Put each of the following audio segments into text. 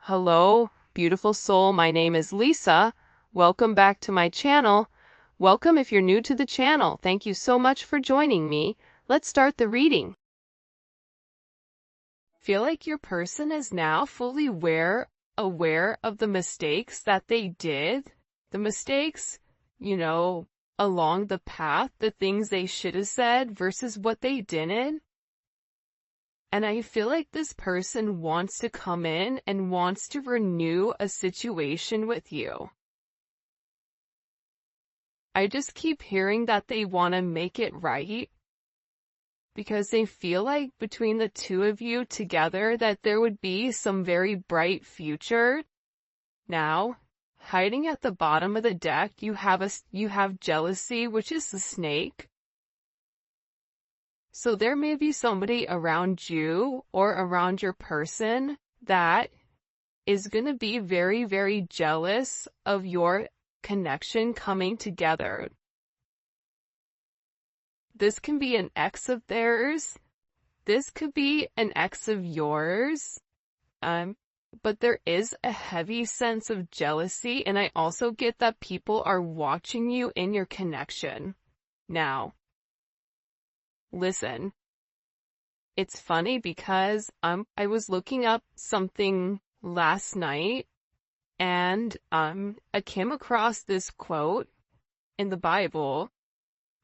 Hello, beautiful soul. My name is Lisa. Welcome back to my channel. Welcome if you're new to the channel. Thank you so much for joining me. Let's start the reading. Feel like your person is now fully aware of the mistakes that they did. The mistakes, along the path, the things they should have said versus what they didn't. And I feel like this person wants to come in and wants to renew a situation with you. I just keep hearing that they want to make it right because they feel like between the two of you together that there would be some very bright future. Now, hiding at the bottom of the deck, you have jealousy, which is the snake. So there may be somebody around you or around your person that is going to be very, very jealous of your connection coming together. This can be an ex of theirs. This could be an ex of yours. But there is a heavy sense of jealousy, and I also get that people are watching you in your connection. Now, listen, it's funny because I was looking up something last night and I came across this quote in the Bible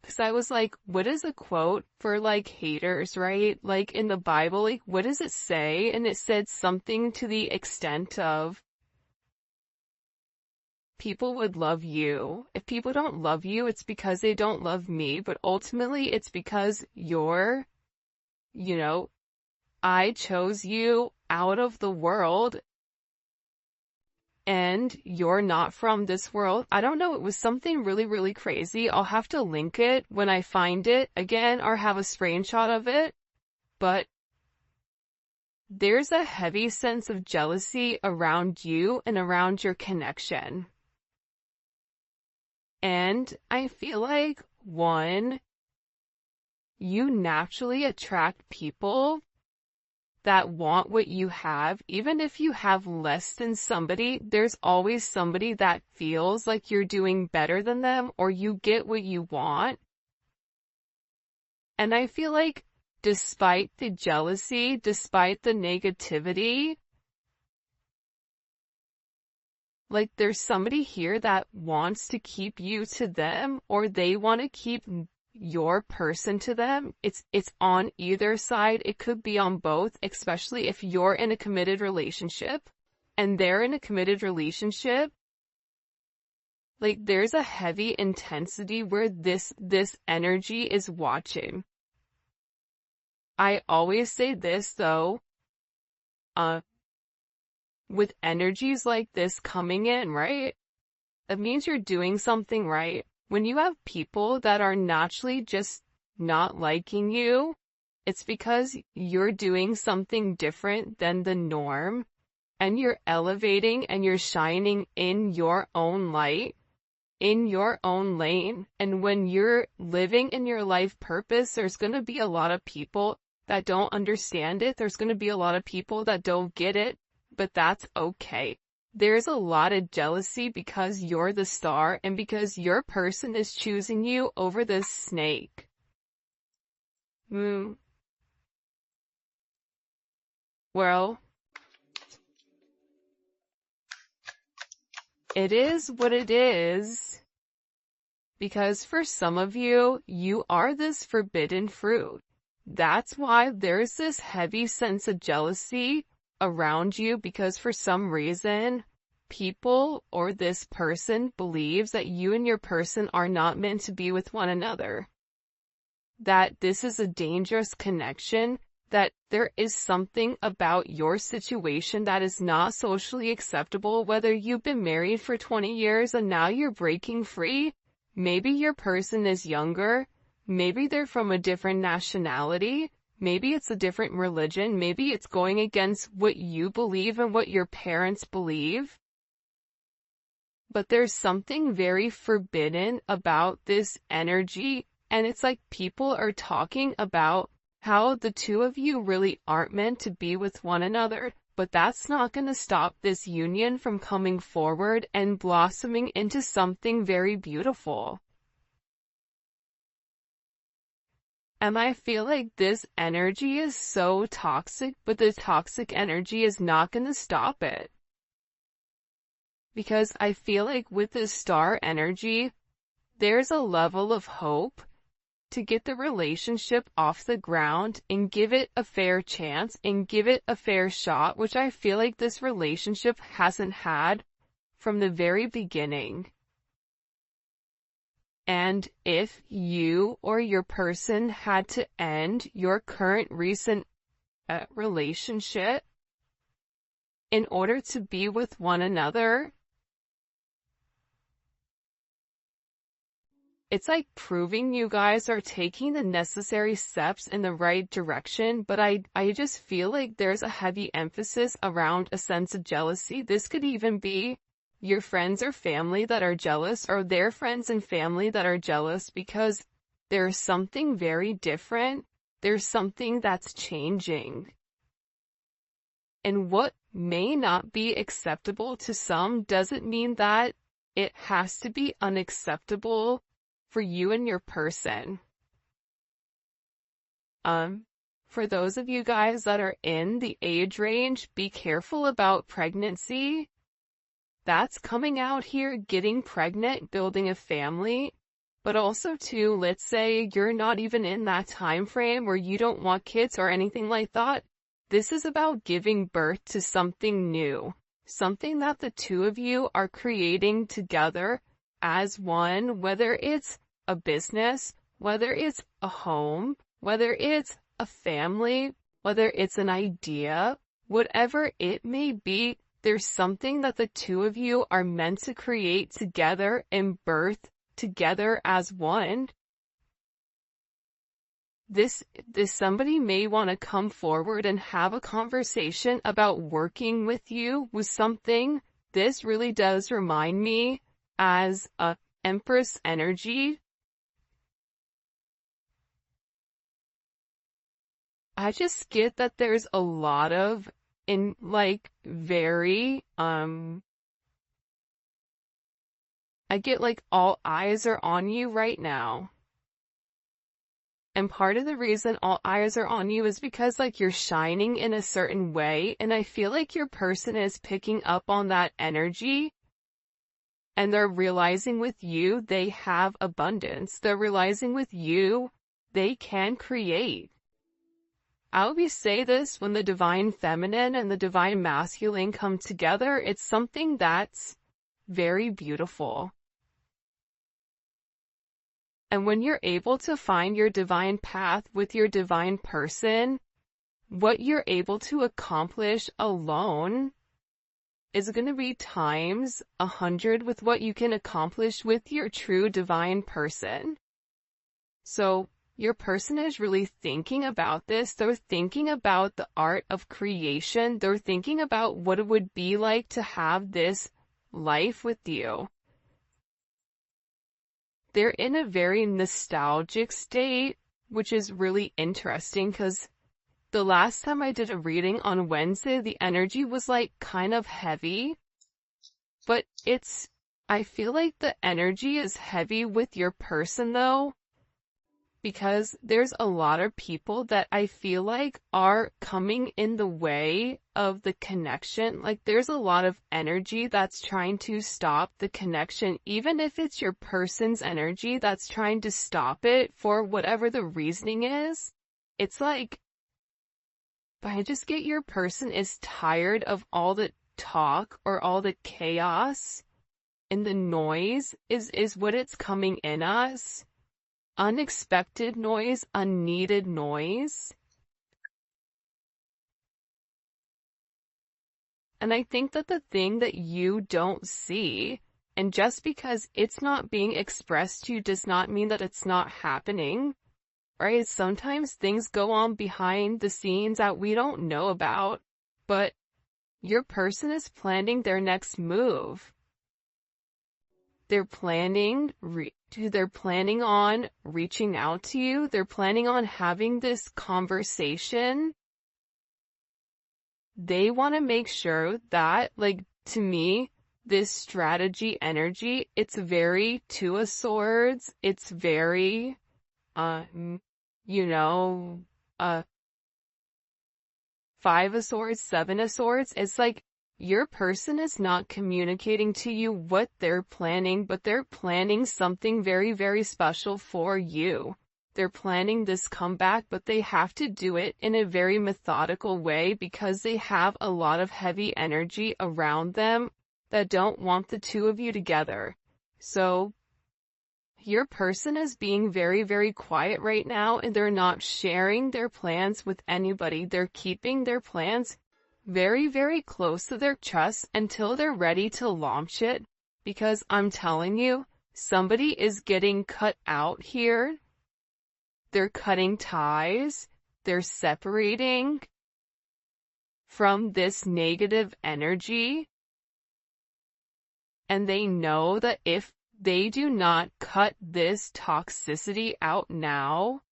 because I was like, what is a quote for like haters, right? Like in the Bible, like what does it say? And it said something to the extent of, people would love you. If people don't love you, it's because they don't love me, but ultimately it's because I chose you out of the world and you're not from this world. I don't know, it was something really, really crazy. I'll have to link it when I find it again or have a screenshot of it, but there's a heavy sense of jealousy around you and around your connection. And I feel like, one, you naturally attract people that want what you have. Even if you have less than somebody, there's always somebody that feels like you're doing better than them or you get what you want. And I feel like despite the jealousy, despite the negativity, like there's somebody here that wants to keep you to them or they want to keep your person to them. It's on either side. It could be on both, especially if you're in a committed relationship and they're in a committed relationship. Like there's a heavy intensity where this energy is watching. I always say this though, with energies like this coming in, right? It means you're doing something right. When you have people that are naturally just not liking you, it's because you're doing something different than the norm, and you're elevating and you're shining in your own light, in your own lane. And when you're living in your life purpose, there's going to be a lot of people that don't understand it. There's going to be a lot of people that don't get it. But that's okay. There's a lot of jealousy because you're the star and because your person is choosing you over this snake. Well, it is what it is because for some of you, you are this forbidden fruit. That's why there's this heavy sense of jealousy around you because for some reason, people or this person believes that you and your person are not meant to be with one another. That this is a dangerous connection, that there is something about your situation that is not socially acceptable, whether you've been married for 20 years and now you're breaking free. Maybe your person is younger. Maybe they're from a different nationality. Maybe it's a different religion. Maybe it's going against what you believe and what your parents believe. But there's something very forbidden about this energy. And it's like people are talking about how the two of you really aren't meant to be with one another. but that's not going to stop this union from coming forward and blossoming into something very beautiful. And I feel like this energy is so toxic, but the toxic energy is not going to stop it. Because I feel like with this star energy, there's a level of hope to get the relationship off the ground and give it a fair chance and give it a fair shot, which I feel like this relationship hasn't had from the very beginning. And if you or your person had to end your current recent relationship in order to be with one another, it's like proving you guys are taking the necessary steps in the right direction, but I just feel like there's a heavy emphasis around a sense of jealousy. This could even be your friends or family that are jealous, or their friends and family that are jealous, because there's something very different. There's something that's changing. And what may not be acceptable to some doesn't mean that it has to be unacceptable for you and your person. For those of you guys that are in the age range, be careful about pregnancy. That's coming out here, getting pregnant, building a family. But also too, let's say you're not even in that time frame where you don't want kids or anything like that. This is about giving birth to something new, something that the two of you are creating together as one, whether it's a business, whether it's a home, whether it's a family, whether it's an idea, whatever it may be. There's something that the two of you are meant to create together and birth together as one. This somebody may want to come forward and have a conversation about working with you with something. This really does remind me as a Empress energy. I just get that there's a lot of I get like all eyes are on you right now. And part of the reason all eyes are on you is because like you're shining in a certain way, and I feel like your person is picking up on that energy, and they're realizing with you they have abundance. They're realizing with you they can create. I always say this, when the divine feminine and the divine masculine come together, it's something that's very beautiful. And when you're able to find your divine path with your divine person, what you're able to accomplish alone is going to be times 100 with what you can accomplish with your true divine person. So your person is really thinking about this. They're thinking about the art of creation. They're thinking about what it would be like to have this life with you. They're in a very nostalgic state, which is really interesting because the last time I did a reading on Wednesday, the energy was like kind of heavy, but I feel like the energy is heavy with your person though, because there's a lot of people that I feel like are coming in the way of the connection. Like there's a lot of energy that's trying to stop the connection, even if it's your person's energy that's trying to stop it for whatever the reasoning is. It's like, but I just get your person is tired of all the talk or all the chaos, and the noise is what it's coming in us. Unexpected noise, unneeded noise. And I think that the thing that you don't see, and just because it's not being expressed to you does not mean that it's not happening, right? Sometimes things go on behind the scenes that we don't know about, but your person is planning their next move. They're planning on reaching out to you. They're planning on having this conversation they want to make sure that, like, to me, this strategy energy, it's very Two of Swords. It's very, you know, Five of Swords, Seven of Swords. It's like your person is not communicating to you what they're planning, but they're planning something very, very special for you. They're planning this comeback, but they have to do it in a very methodical way because they have a lot of heavy energy around them that don't want the two of you together. So your person is being very, very quiet right now, and they're not sharing their plans with anybody. They're keeping their plans very, very close to their chest until they're ready to launch it, because I'm telling you, somebody is getting cut out here. They're cutting ties. They're separating from this negative energy. And they know that if they do not cut this toxicity out now,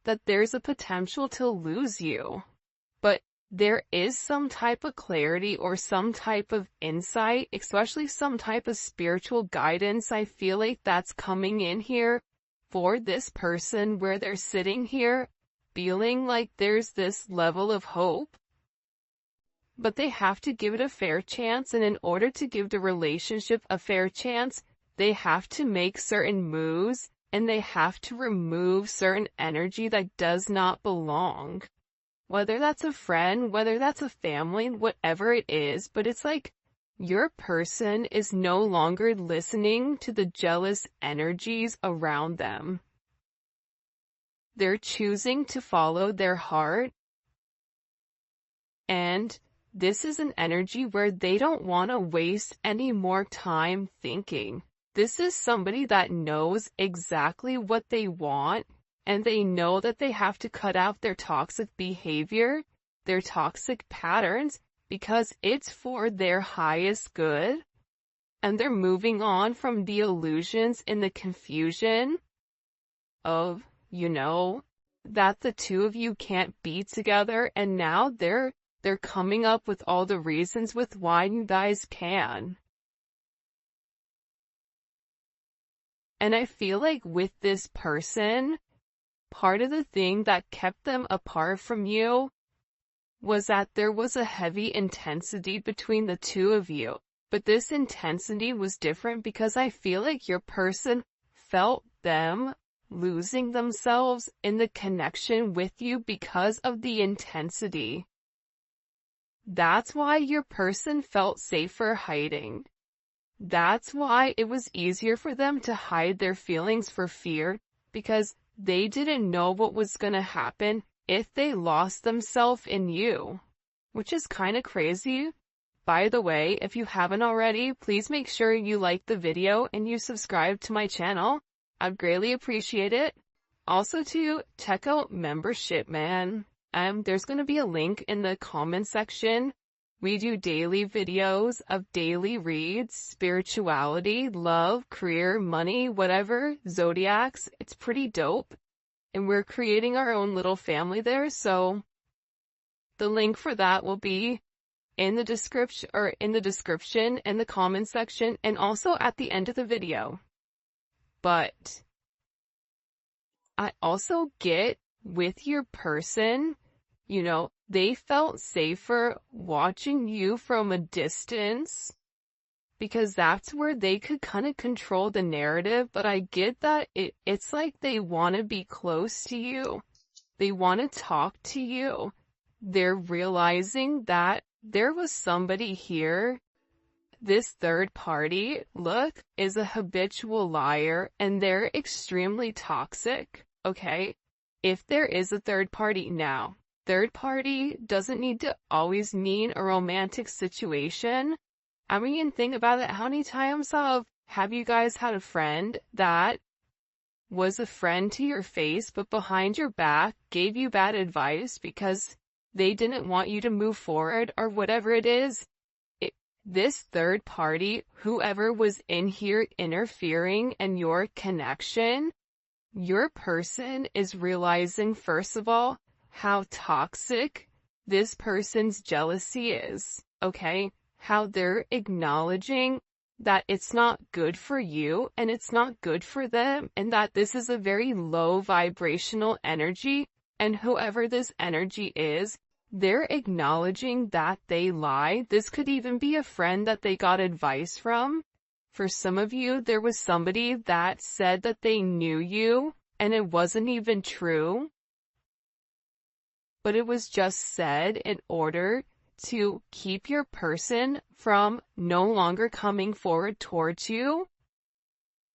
that there's a potential to lose you. But there is some type of clarity or some type of insight, especially some type of spiritual guidance. I feel like that's coming in here for this person, where they're sitting here feeling like there's this level of hope. But they have to give it a fair chance, and in order to give the relationship a fair chance, they have to make certain moves, and they have to remove certain energy that does not belong. Whether that's a friend, whether that's a family, whatever it is, but it's like your person is no longer listening to the jealous energies around them. They're choosing to follow their heart, and this is an energy where they don't want to waste any more time thinking. This is somebody that knows exactly what they want, and they know that they have to cut out their toxic behavior, their toxic patterns, because it's for their highest good. And they're moving on from the illusions and the confusion of, that the two of you can't be together, and now they're coming up with all the reasons with why you guys can. And I feel like with this person, part of the thing that kept them apart from you was that there was a heavy intensity between the two of you. But this intensity was different because I feel like your person felt them losing themselves in the connection with you because of the intensity. That's why your person felt safer hiding. That's why it was easier for them to hide their feelings for fear, because they didn't know what was gonna happen if they lost themselves in you. Which is kinda crazy. By the way, if you haven't already, please make sure you like the video and you subscribe to my channel. I'd greatly appreciate it. Also to check out membership, man. There's gonna be a link in the comment section. We do daily videos of daily reads, spirituality, love, career, money, whatever, zodiacs. It's pretty dope. And we're creating our own little family there, so the link for that will be in the description in the comment section, and also at the end of the video. But I also get with your person, they felt safer watching you from a distance because that's where they could kind of control the narrative. But I get that it's like they want to be close to you. They want to talk to you. They're realizing that there was somebody here. This third party, look, is a habitual liar, and they're extremely toxic, okay? If there is a third party now, third party doesn't need to always mean a romantic situation. I mean, think about it. How many times have you guys had a friend that was a friend to your face, but behind your back gave you bad advice because they didn't want you to move forward or whatever it is? This third party, whoever was in here interfering in your connection, your person is realizing, first of all, how toxic this person's jealousy is, okay? How they're acknowledging that it's not good for you and it's not good for them, and that this is a very low vibrational energy, and whoever this energy is, they're acknowledging that they lie. This could even be a friend that they got advice from. For some of you, there was somebody that said that they knew you, and it wasn't even true. But it was just said in order to keep your person from no longer coming forward towards you.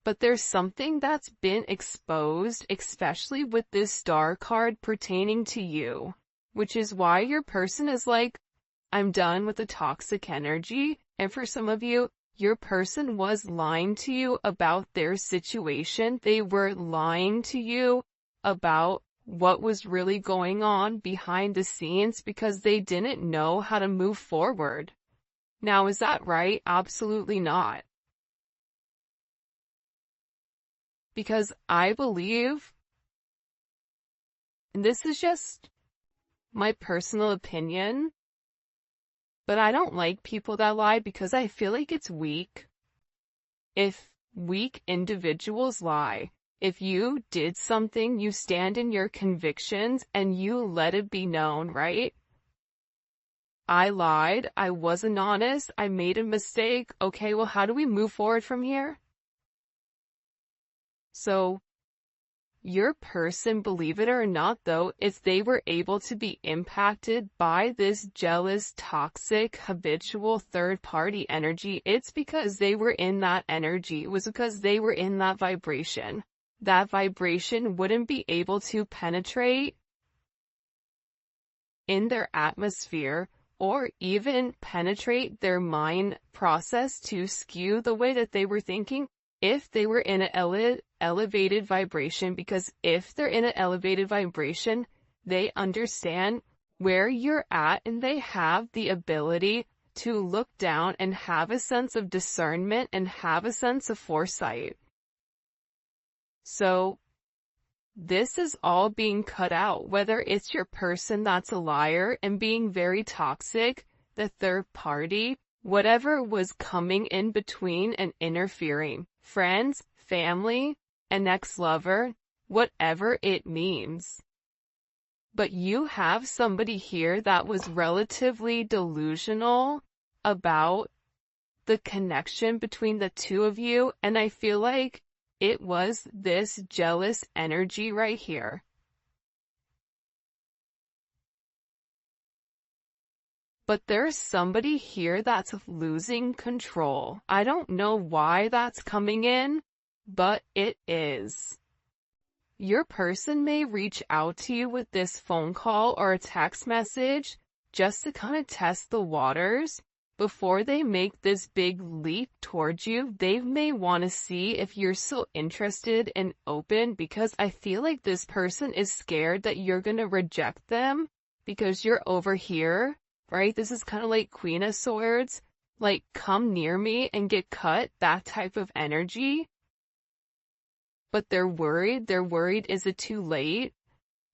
But there's something that's been exposed, especially with this star card pertaining to you, which is why your person is like, I'm done with the toxic energy. And for some of you, your person was lying to you about their situation. They were lying to you about what was really going on behind the scenes because they didn't know how to move forward. Now, is that right? Absolutely not. Because I believe, and this is just my personal opinion, but I don't like people that lie because I feel like it's weak. If weak individuals lie, if you did something, you stand in your convictions and you let it be known, right? I lied, I wasn't honest, I made a mistake. Okay, well, how do we move forward from here? So, your person, believe it or not though, if they were able to be impacted by this jealous, toxic, habitual third-party energy, it's because they were in that energy. It was because they were in that vibration. That vibration wouldn't be able to penetrate in their atmosphere or even penetrate their mind process to skew the way that they were thinking if they were in an elevated vibration, because if they're in an elevated vibration, they understand where you're at and they have the ability to look down and have a sense of discernment and have a sense of foresight. So this is all being cut out, whether it's your person that's a liar and being very toxic, the third party, whatever was coming in between and interfering, friends, family, an ex-lover, whatever it means. But you have somebody here that was relatively delusional about the connection between the two of you, and I feel like it was this jealous energy right here. But there's somebody here that's losing control. I don't know why that's coming in, but it is. Your person may reach out to you with this phone call or a text message just to kind of test the waters. Before they make this big leap towards you, they may want to see if you're still interested and open, because I feel like this person is scared that you're going to reject them because you're over here, right? This is kind of like Queen of Swords, like come near me and get cut, that type of energy. But they're worried. They're worried, is it too late?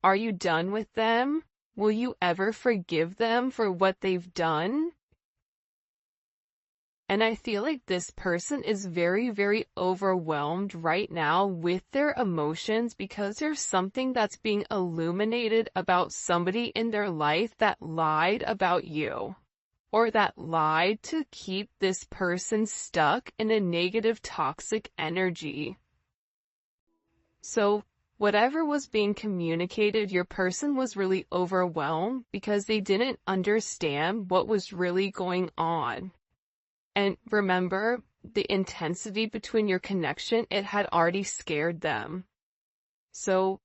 Are you done with them? Will you ever forgive them for what they've done? And I feel like this person is very, very overwhelmed right now with their emotions because there's something that's being illuminated about somebody in their life that lied about you, or that lied to keep this person stuck in a negative, toxic energy. So whatever was being communicated, your person was really overwhelmed because they didn't understand what was really going on. And remember, the intensity between your connection, it had already scared them. So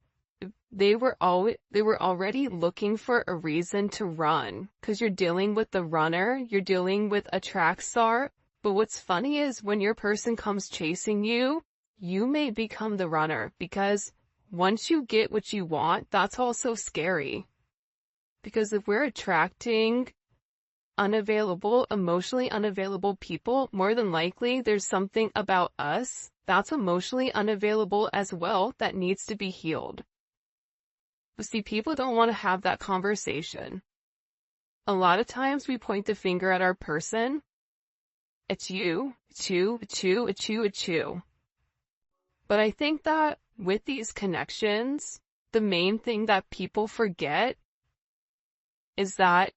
they were already looking for a reason to run, because you're dealing with the runner, you're dealing with a track star. But what's funny is when your person comes chasing you, you may become the runner, because once you get what you want, that's also scary. Because if we're attracting emotionally unavailable people, more than likely there's something about us that's emotionally unavailable as well that needs to be healed. But see, people don't want to have that conversation. A lot of times we point the finger at our person. It's you, it's you, it's you, it's you, it's you. But I think that with these connections, the main thing that people forget is that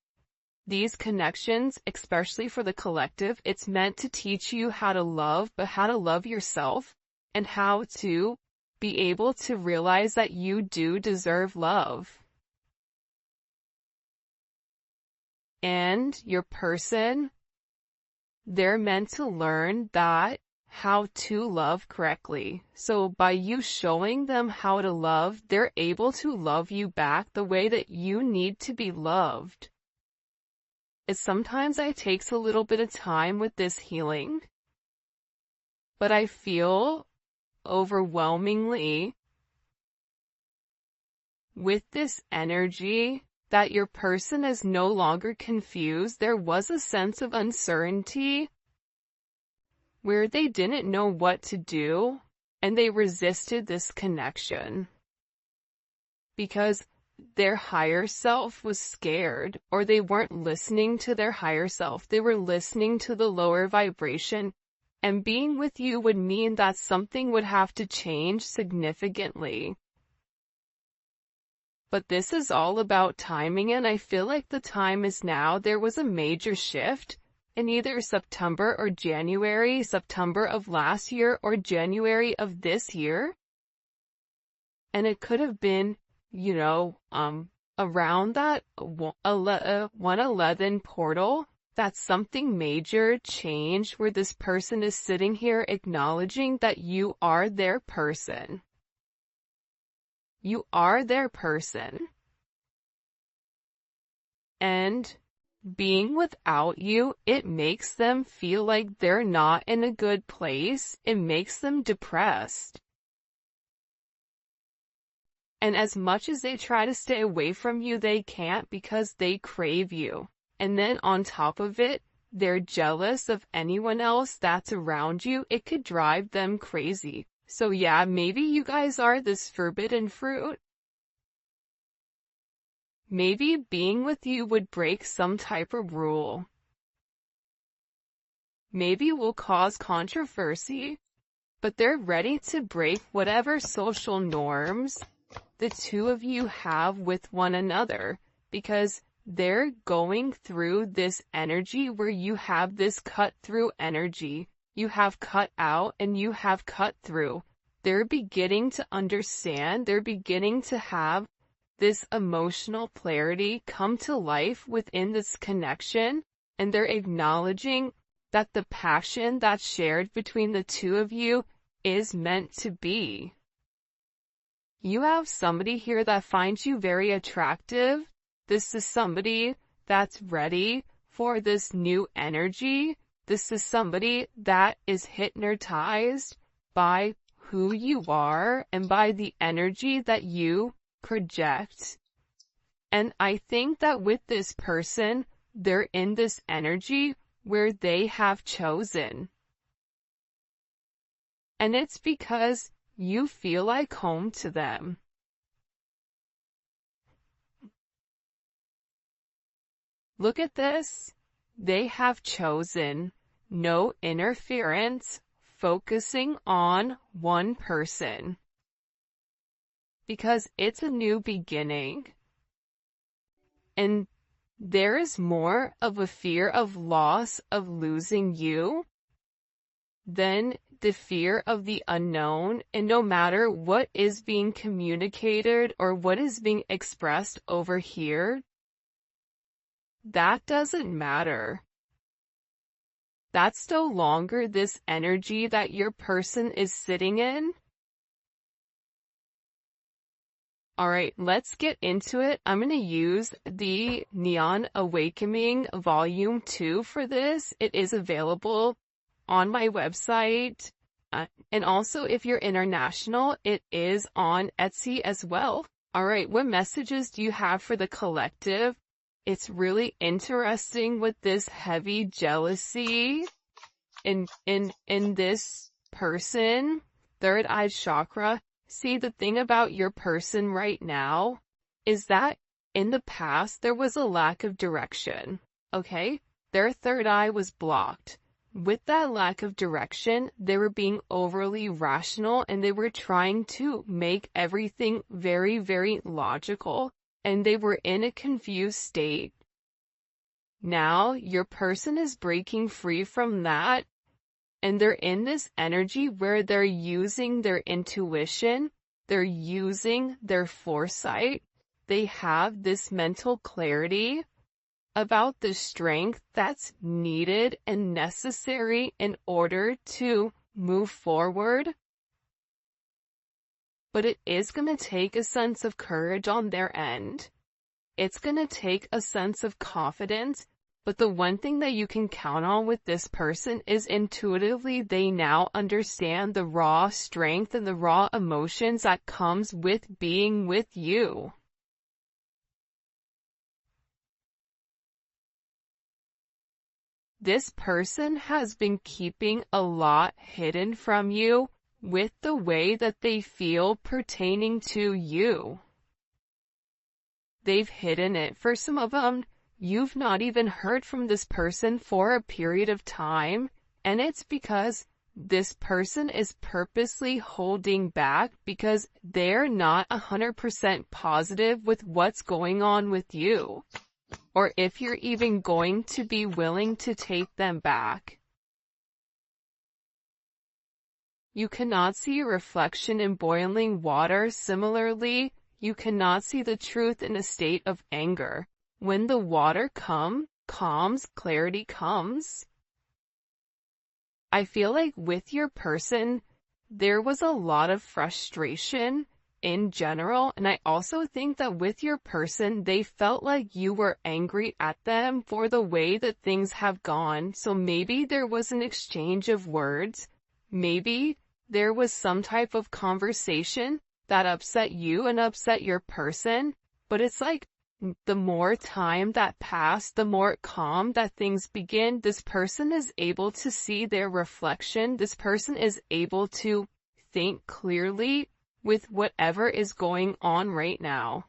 these connections, especially for the collective, it's meant to teach you how to love, but how to love yourself and how to be able to realize that you do deserve love. And your person, they're meant to learn that how to love correctly. So by you showing them how to love, they're able to love you back the way that you need to be loved. Sometimes it takes a little bit of time with this healing, but I feel overwhelmingly with this energy that your person is no longer confused. There was a sense of uncertainty where they didn't know what to do, and they resisted this connection because their higher self was scared, or they weren't listening to their higher self. They were listening to the lower vibration, and being with you would mean that something would have to change significantly. But this is all about timing, and I feel like the time is now. There was a major shift in either September or January, September of last year or January of this year. And it could have been, around that 111 portal, that something major changed where this person is sitting here acknowledging that you are their person. You are their person. And being without you, it makes them feel like they're not in a good place. It makes them depressed. And as much as they try to stay away from you, they can't because they crave you. And then on top of it, they're jealous of anyone else that's around you. It could drive them crazy. So yeah, maybe you guys are this forbidden fruit. Maybe being with you would break some type of rule. Maybe it will cause controversy, but they're ready to break whatever social norms the two of you have with one another, because they're going through this energy where you have this cut through energy. You have cut out and you have cut through. They're beginning to understand, they're beginning to have this emotional clarity come to life within this connection, and they're acknowledging that the passion that's shared between the two of you is meant to be. You have somebody here that finds you very attractive. This is somebody that's ready for this new energy. This is somebody that is hypnotized by who you are and by the energy that you project. And I think that with this person, they're in this energy where they have chosen. And it's because you feel like home to them. Look at this. They have chosen no interference, focusing on one person. Because it's a new beginning. And there is more of a fear of loss, of losing you, than the fear of the unknown. And no matter what is being communicated or what is being expressed over here, that doesn't matter. That's no longer this energy that your person is sitting in. Alright, let's get into it. I'm going to use the Neon Awakening Volume 2 for this. It is available on my website. And also, if you're international, it is on Etsy as well. Alright, what messages do you have for the collective? It's really interesting with this heavy jealousy in this person, third eye chakra. See, the thing about your person right now is that In the past, there was a lack of direction, okay? Their third eye was blocked. With that lack of direction, they were being overly rational and they were trying to make everything very, very logical, and they were in a confused state. Now, your person is breaking free from that, and they're in this energy where they're using their intuition, they're using their foresight, they have this mental clarity about the strength that's needed and necessary in order to move forward. But it is going to take a sense of courage on their end. It's going to take a sense of confidence. But the one thing that you can count on with this person is intuitively they now understand the raw strength and the raw emotions that comes with being with you. This person has been keeping a lot hidden from you with the way that they feel pertaining to you. They've hidden it. For some of them, you've not even heard from this person for a period of time, and it's because this person is purposely holding back because they're not 100% positive with what's going on with you, or if you're even going to be willing to take them back. You cannot see a reflection in boiling water. Similarly, you cannot see the truth in a state of anger. When the water calms, clarity comes. I feel like with your person, there was a lot of frustration in general, and I also think that with your person, they felt like you were angry at them for the way that things have gone. So maybe there was an exchange of words. Maybe there was some type of conversation that upset you and upset your person, but it's like the more time that passed, the more calm that things begin. This person is able to see their reflection. This person is able to think clearly with whatever is going on right now.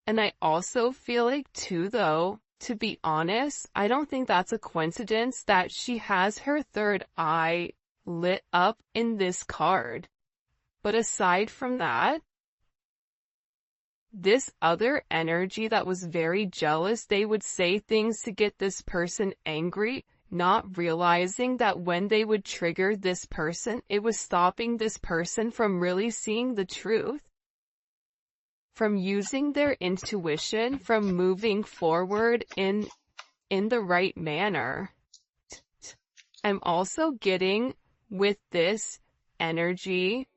And I also feel like too, though, to be honest, I don't think that's a coincidence that she has her third eye lit up in this card. But aside from that, this other energy that was very jealous, they would say things to get this person angry, not realizing that when they would trigger this person, it was stopping this person from really seeing the truth, from using their intuition, from moving forward in the right manner. I'm also getting with this energy,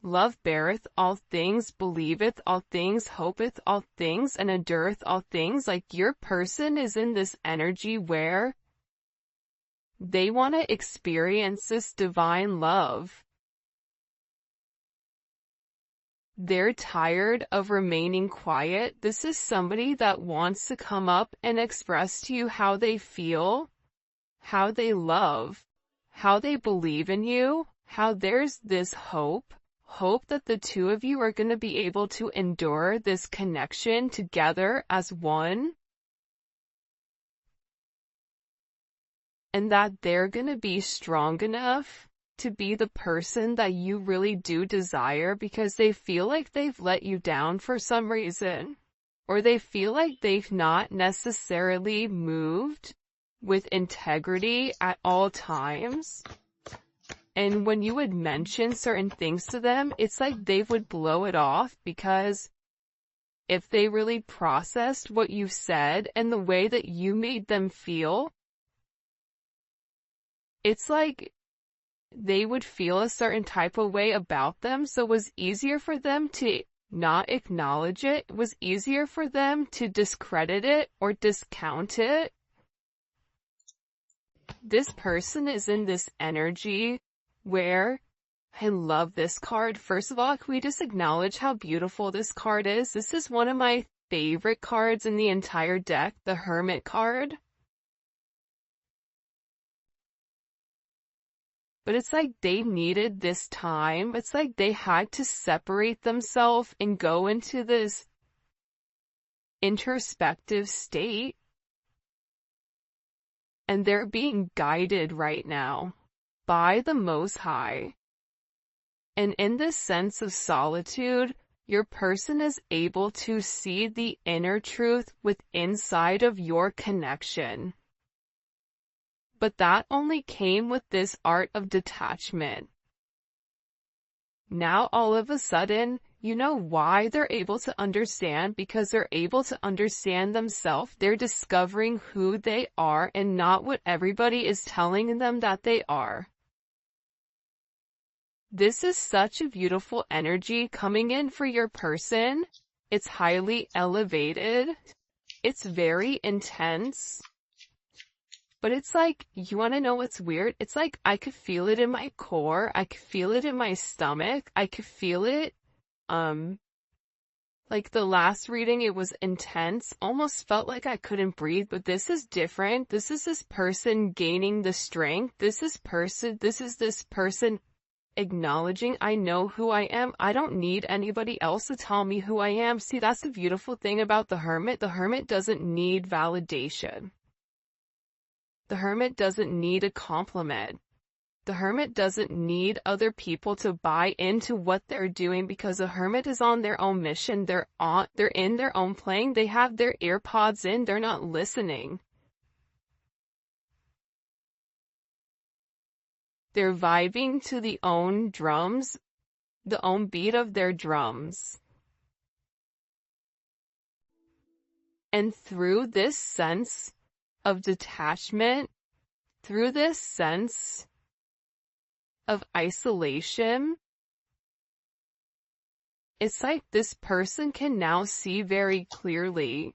love beareth all things, believeth all things, hopeth all things, and endureth all things. Like your person is in this energy where they want to experience this divine love. They're tired of remaining quiet. This is somebody that wants to come up and express to you how they feel, how they love, how they believe in you, how there's this hope that the two of you are going to be able to endure this connection together as one, and that they're going to be strong enough to be the person that you really do desire because they feel like they've let you down for some reason, or they feel like they've not necessarily moved with integrity at all times. And when you would mention certain things to them, it's like they would blow it off because if they really processed what you said and the way that you made them feel, it's like they would feel a certain type of way about them. So it was easier for them to not acknowledge it. It was easier for them to discredit it or discount it. This person is in this energy where I love this card. First of all, can we just acknowledge how beautiful this card is? This is one of my favorite cards in the entire deck, the Hermit card. But it's like they needed this time. It's like they had to separate themselves and go into this introspective state. And they're being guided right now by the Most High. And in this sense of solitude, your person is able to see the inner truth inside of your connection. But that only came with this art of detachment. Now all of a sudden, you know why they're able to understand? Because they're able to understand themselves. They're discovering who they are and not what everybody is telling them that they are. This is such a beautiful energy coming in for your person. It's highly elevated. It's very intense. But it's like, you want to know what's weird? It's like I could feel it in my core. I could feel it in my stomach. I could feel it. Like the last reading, it was intense. Almost felt like I couldn't breathe, but this is different. This is this person gaining the strength. This is this person acknowledging, I know who I am. I don't need anybody else to tell me who I am. See, that's the beautiful thing about the Hermit. The Hermit doesn't need validation. The Hermit doesn't need a compliment. The Hermit doesn't need other people to buy into what they're doing, because the Hermit is on their own mission. They're in their own plane. They have their earpods in. They're not listening. They're vibing to the own drums, the own beat of their drums. And through this sense of detachment, through this sense of isolation, it's like this person can now see very clearly.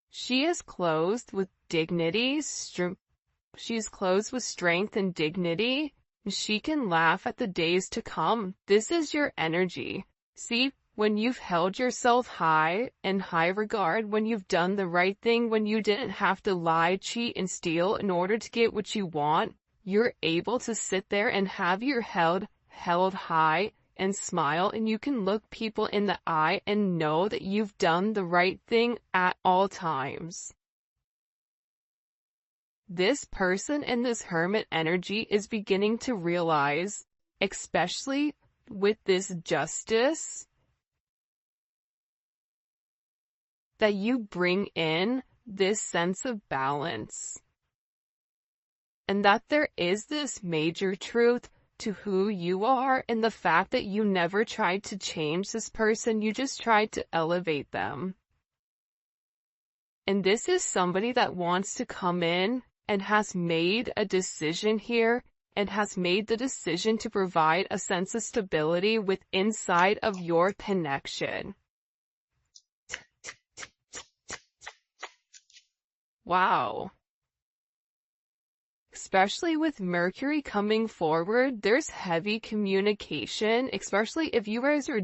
She is clothed with dignity, she's clothed with strength and dignity. She can laugh at the days to come. This is your energy. See, when you've held yourself high in high regard, when you've done the right thing, when you didn't have to lie, cheat, and steal in order to get what you want, you're able to sit there and have your head held high and smile, and you can look people in the eye and know that you've done the right thing at all times. This person in this Hermit energy is beginning to realize, especially with this justice, that you bring in this sense of balance. And that there is this major truth to who you are, and the fact that you never tried to change this person, you just tried to elevate them. And this is somebody that wants to come in and has made a decision here, and has made the decision to provide a sense of stability inside of your connection. Wow. Especially with Mercury coming forward, there's heavy communication, especially if you guys are